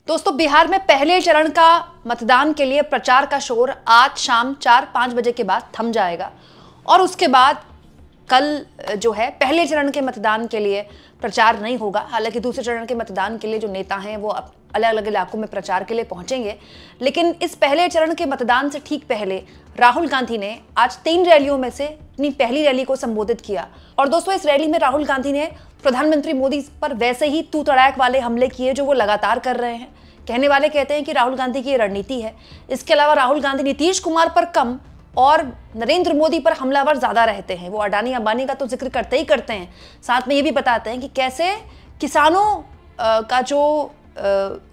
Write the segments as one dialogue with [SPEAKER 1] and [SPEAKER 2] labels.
[SPEAKER 1] दोस्तों, बिहार में पहले चरण का मतदान के लिए प्रचार का शोर आज शाम 4-5 बजे के बाद थम जाएगा और उसके बाद कल जो है पहले चरण के मतदान के लिए प्रचार नहीं होगा। हालांकि दूसरे चरण के मतदान के लिए जो नेता हैं वो अलग अलग इलाकों में प्रचार के लिए पहुंचेंगे, लेकिन इस पहले चरण के मतदान से ठीक पहले राहुल गांधी ने आज 3 रैलियों में से अपनी पहली रैली को संबोधित किया। और दोस्तों, इस रैली में राहुल गांधी ने प्रधानमंत्री मोदी पर वैसे ही तू तड़ाक वाले हमले किए जो वो लगातार कर रहे हैं। कहने वाले कहते हैं कि राहुल गांधी की ये रणनीति है। इसके अलावा राहुल गांधी नीतीश कुमार पर कम और नरेंद्र मोदी पर हमलावर ज्यादा रहते हैं। वो अडानी अंबानी का तो जिक्र करते ही करते हैं, साथ में ये भी बताते हैं कि कैसे किसानों का जो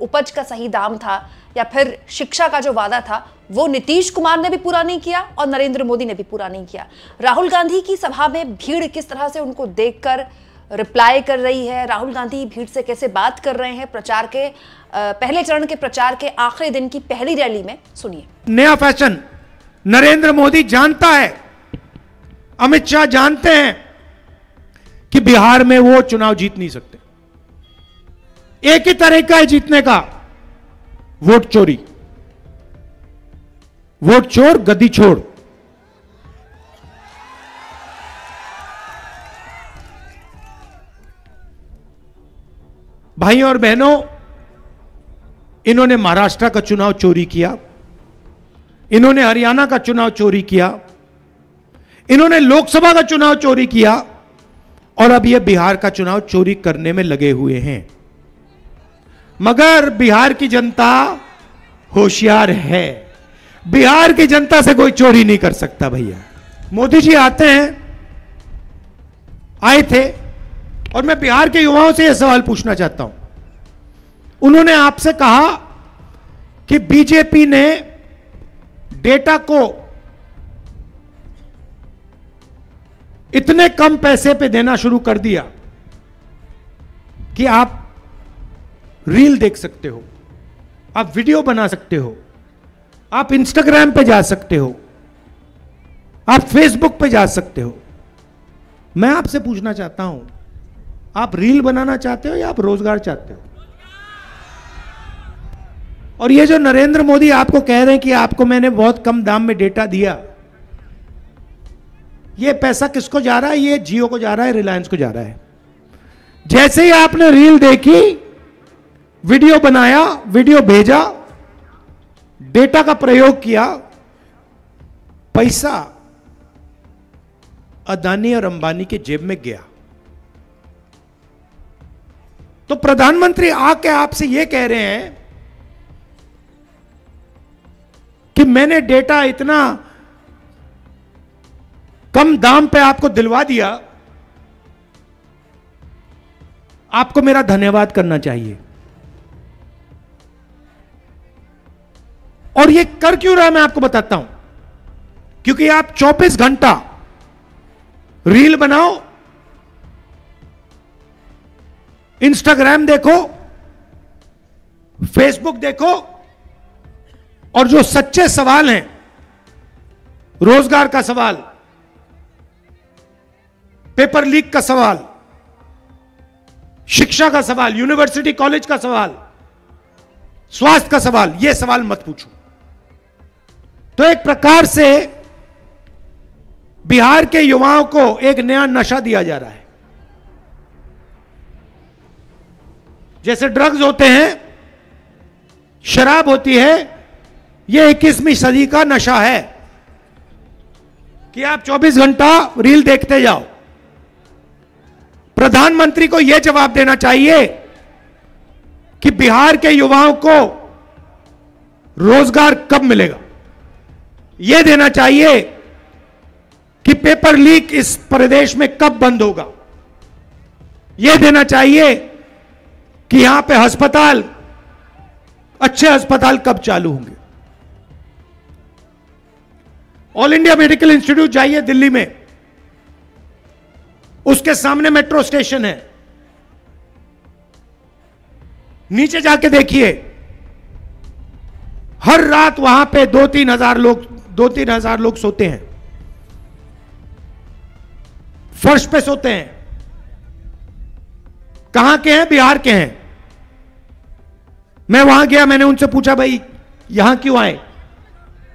[SPEAKER 1] उपज का सही दाम था या फिर शिक्षा का जो वादा था वो नीतीश कुमार ने भी पूरा नहीं किया और नरेंद्र मोदी ने भी पूरा नहीं किया। राहुल गांधी की सभा में भीड़ किस तरह से उनको देखकर रिप्लाई कर रही है, राहुल गांधी भीड़ से कैसे बात कर रहे हैं प्रचार के पहले चरण के प्रचार के आखिरी दिन की पहली रैली में, सुनिए।
[SPEAKER 2] नया फैशन नरेंद्र मोदी जानता है, अमित शाह जानते हैं कि बिहार में वो चुनाव जीत नहीं सकते। एक ही तरीका है जीतने का, वोट चोरी। वोट चोर गद्दी छोड़। भाइयों और बहनों, इन्होंने महाराष्ट्र का चुनाव चोरी किया, इन्होंने हरियाणा का चुनाव चोरी किया, इन्होंने लोकसभा का चुनाव चोरी किया और अब ये बिहार का चुनाव चोरी करने में लगे हुए हैं। मगर बिहार की जनता होशियार है, बिहार की जनता से कोई चोरी नहीं कर सकता। भैया मोदी जी आते हैं, आए थे, और मैं बिहार के युवाओं से यह सवाल पूछना चाहता हूं। उन्होंने आपसे कहा कि बीजेपी ने डेटा को इतने कम पैसे पे देना शुरू कर दिया कि आप रील देख सकते हो, आप वीडियो बना सकते हो, आप इंस्टाग्राम पे जा सकते हो, आप फेसबुक पे जा सकते हो। मैं आपसे पूछना चाहता हूं, आप रील बनाना चाहते हो या आप रोजगार चाहते हो? और ये जो नरेंद्र मोदी आपको कह रहे हैं कि आपको मैंने बहुत कम दाम में डेटा दिया, ये पैसा किसको जा रहा है? ये जियो को जा रहा है, रिलायंस को जा रहा है। जैसे ही आपने रील देखी, वीडियो बनाया, वीडियो भेजा, डेटा का प्रयोग किया, पैसा अदानी और अंबानी के जेब में गया। तो प्रधानमंत्री आके आपसे यह कह रहे हैं कि मैंने डेटा इतना कम दाम पे आपको दिलवा दिया, आपको मेरा धन्यवाद करना चाहिए। और ये कर क्यों रहा है मैं आपको बताता हूं। क्योंकि आप 24 घंटा रील बनाओ, इंस्टाग्राम देखो, फेसबुक देखो, और जो सच्चे सवाल हैं, रोजगार का सवाल, पेपर लीक का सवाल, शिक्षा का सवाल, यूनिवर्सिटी कॉलेज का सवाल, स्वास्थ्य का सवाल, यह सवाल मत पूछो। तो एक प्रकार से बिहार के युवाओं को एक नया नशा दिया जा रहा है। जैसे ड्रग्स होते हैं, शराब होती है, यह 21वीं सदी का नशा है कि आप 24 घंटा रील देखते जाओ। प्रधानमंत्री को यह जवाब देना चाहिए कि बिहार के युवाओं को रोजगार कब मिलेगा। यह देना चाहिए कि पेपर लीक इस प्रदेश में कब बंद होगा। यह देना चाहिए कि यहां पे अस्पताल, अच्छे अस्पताल कब चालू होंगे। ऑल इंडिया मेडिकल इंस्टीट्यूट जाइए दिल्ली में, उसके सामने मेट्रो स्टेशन है, नीचे जाके देखिए, हर रात वहां पे 2-3 हजार लोग सोते हैं, फर्श पे सोते हैं। कहां के हैं? बिहार के हैं। मैं वहां गया, मैंने उनसे पूछा भाई यहां क्यों आए?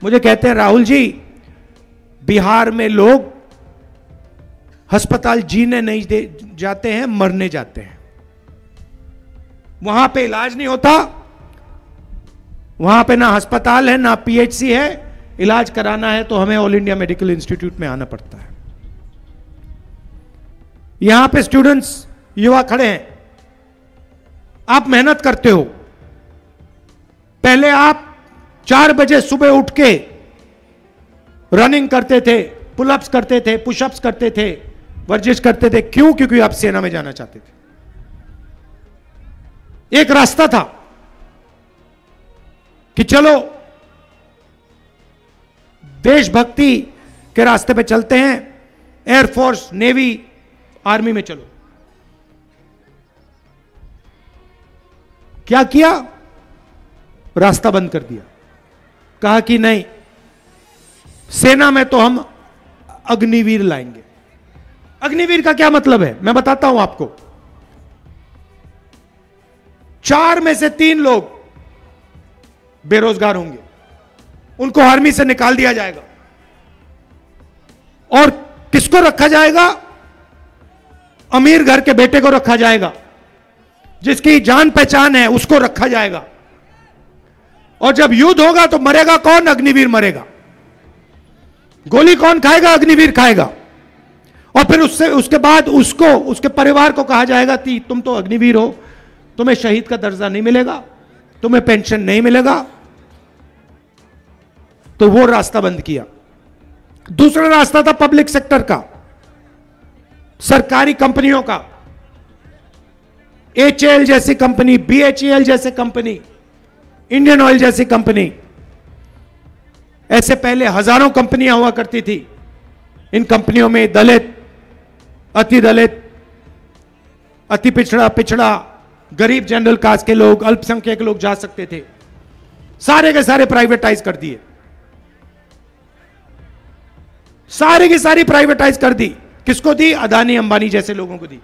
[SPEAKER 2] मुझे कहते हैं राहुल जी, बिहार में लोग अस्पताल जीने नहीं जाते हैं, मरने जाते हैं। वहां पे इलाज नहीं होता, वहां पे ना अस्पताल है ना पीएचसी है। इलाज कराना है तो हमें ऑल इंडिया मेडिकल इंस्टीट्यूट में आना पड़ता है। यहां पे स्टूडेंट्स, युवा खड़े हैं, आप मेहनत करते हो। पहले आप 4 बजे सुबह उठ के रनिंग करते थे, पुलअप्स करते थे, पुशअप्स करते थे, वर्जिश करते थे। क्यों? क्योंकि आप सेना में जाना चाहते थे। एक रास्ता था कि चलो देशभक्ति के रास्ते पे चलते हैं, एयरफोर्स, नेवी, आर्मी में चलो। क्या किया? रास्ता बंद कर दिया। कहा कि नहीं, सेना में तो हम अग्निवीर लाएंगे। अग्निवीर का क्या मतलब है मैं बताता हूं आपको। 4 में से 3 लोग बेरोजगार होंगे, उनको आर्मी से निकाल दिया जाएगा और किसको रखा जाएगा? अमीर घर के बेटे को रखा जाएगा, जिसकी जान पहचान है उसको रखा जाएगा। और जब युद्ध होगा तो मरेगा कौन? अग्निवीर मरेगा। गोली कौन खाएगा? अग्निवीर खाएगा। और फिर उसके बाद उसको, उसके परिवार को कहा जाएगा कि तुम तो अग्निवीर हो, तुम्हें शहीद का दर्जा नहीं मिलेगा, तुम्हें पेंशन नहीं मिलेगा। तो वो रास्ता बंद किया। दूसरा रास्ता था पब्लिक सेक्टर का, सरकारी कंपनियों का। HAL जैसी कंपनी, BHEL जैसे कंपनी, इंडियन ऑयल जैसी कंपनी, ऐसे पहले हजारों कंपनियां हुआ करती थी। इन कंपनियों में दलित, अति दलित, अति पिछड़ा, पिछड़ा, गरीब, जनरल कास्ट के लोग, अल्पसंख्यक लोग जा सकते थे। सारे के सारे प्राइवेटाइज कर दिए, सारे की सारी प्राइवेटाइज कर दी। किसको दी? अदानी अंबानी जैसे लोगों को दी।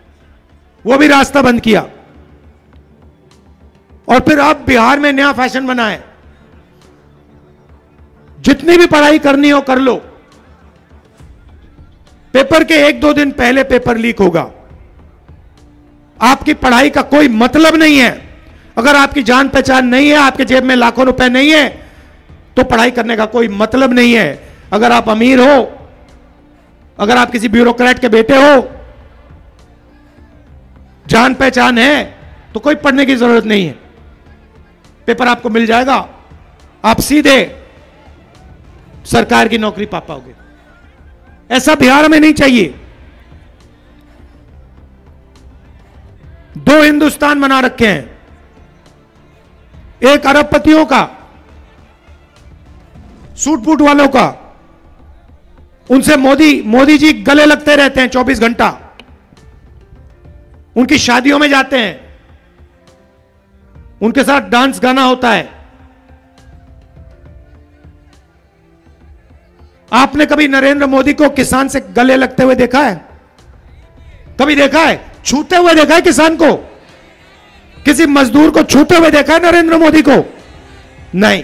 [SPEAKER 2] वो भी रास्ता बंद किया। और फिर अब बिहार में नया फैशन बना है, जितनी भी पढ़ाई करनी हो कर लो, पेपर के 1-2 दिन पहले पेपर लीक होगा। आपकी पढ़ाई का कोई मतलब नहीं है। अगर आपकी जान पहचान नहीं है, आपके जेब में लाखों रुपए नहीं है, तो पढ़ाई करने का कोई मतलब नहीं है। अगर आप अमीर हो, अगर आप किसी ब्यूरोक्रेट के बेटे हो, जान पहचान है, तो कोई पढ़ने की जरूरत नहीं है। पेपर आपको मिल जाएगा, आप सीधे सरकार की नौकरी पा पाओगे। ऐसा बिहार में नहीं चाहिए। 2 हिंदुस्तान बना रखे हैं, एक अरबपतियों का, सूट बूट वालों का, उनसे मोदी जी गले लगते रहते हैं 24 घंटा, उनकी शादियों में जाते हैं, उनके साथ डांस गाना होता है। आपने कभी नरेंद्र मोदी को किसान से गले लगते हुए देखा है? कभी देखा है? छूते हुए देखा है किसान को? किसी मजदूर को छूते हुए देखा है नरेंद्र मोदी को? नहीं।